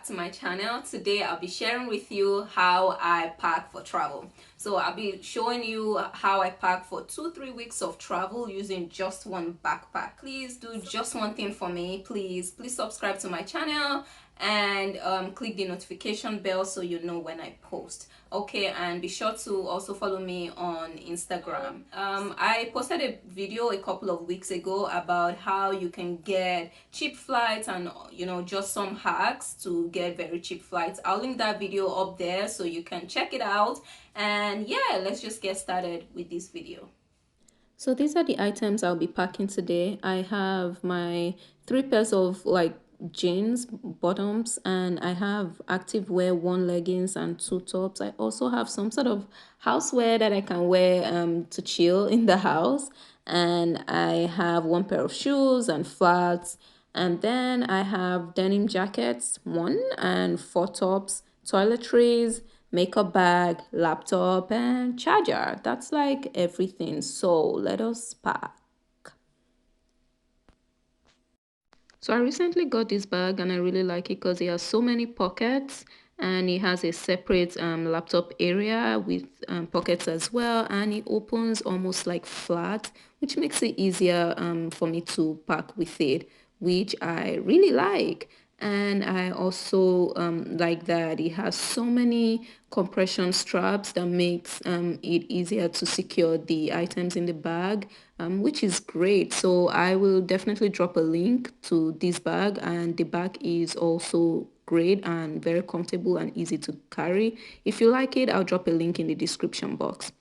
back to my channel. Today I'll be sharing with you how I pack for travel. So I'll be showing you how I pack for 2-3 weeks of travel using just one backpack. Please do just one thing for me. Please subscribe to my channel and click the notification bell so you know when I post. Okay, and be sure to also follow me on Instagram. I posted a video a couple of weeks ago about how you can get cheap flights and just some hacks to get very cheap flights. I'll link that video up there so you can check it out. And yeah, let's just get started with this video. So these are the items I'll be packing today. I have my 3 pairs of jeans bottoms, and I have active wear 1 leggings and 2 tops. I also have some sort of housewear that I can wear to chill in the house, and I have 1 pair of shoes and flats, and then I have denim jackets 1 and 4 tops, toiletries, makeup bag, laptop, and charger. That's like everything. So let us pack. So I recently got this bag and I really like it because it has so many pockets, and it has a separate laptop area with pockets as well, and it opens almost like flat, which makes it easier for me to pack with it, which I really like. And I also like that it has so many compression straps that makes it easier to secure the items in the bag, which is great. So I will definitely drop a link to this bag, and the bag is also great and very comfortable and easy to carry. If you like it, I'll drop a link in the description box.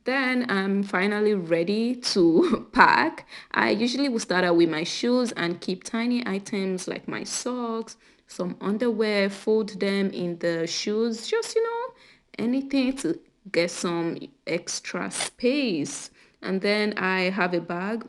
Then I'm finally ready to pack. I usually will start out with my shoes and keep tiny items like my socks, some underwear, fold them in the shoes, just anything to get some extra space. And then I have a bag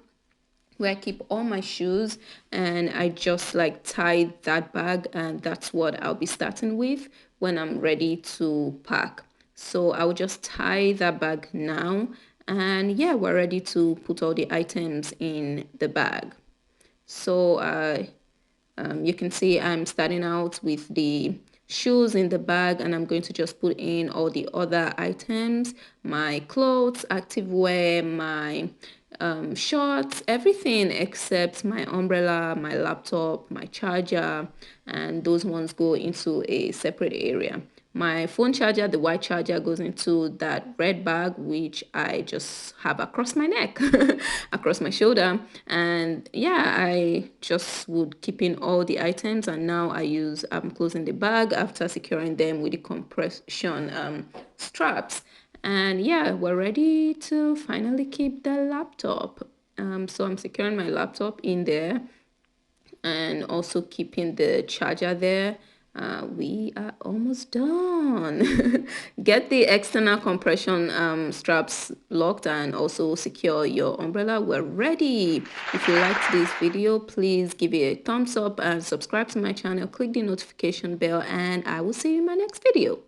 where I keep all my shoes, and I just like tie that bag, and that's what I'll be starting with when I'm ready to pack. So I will just tie that bag now, and yeah, we're ready to put all the items in the bag. So you can see I'm starting out with the shoes in the bag, and I'm going to just put in all the other items, my clothes, active wear, my shorts, everything except my umbrella, my laptop, my charger, and those ones go into a separate area. My phone charger, the white charger, goes into that red bag, which I just have across my neck, across my shoulder. And yeah, I just would keep in all the items. And now I'm closing the bag after securing them with the compression straps. And yeah, we're ready to finally keep the laptop. So I'm securing my laptop in there and also keeping the charger there. We are almost done. Get the external compression straps locked and also secure your umbrella. We're ready. If you liked this video, please give it a thumbs up and subscribe to my channel. Click the notification bell, and I will see you in my next video.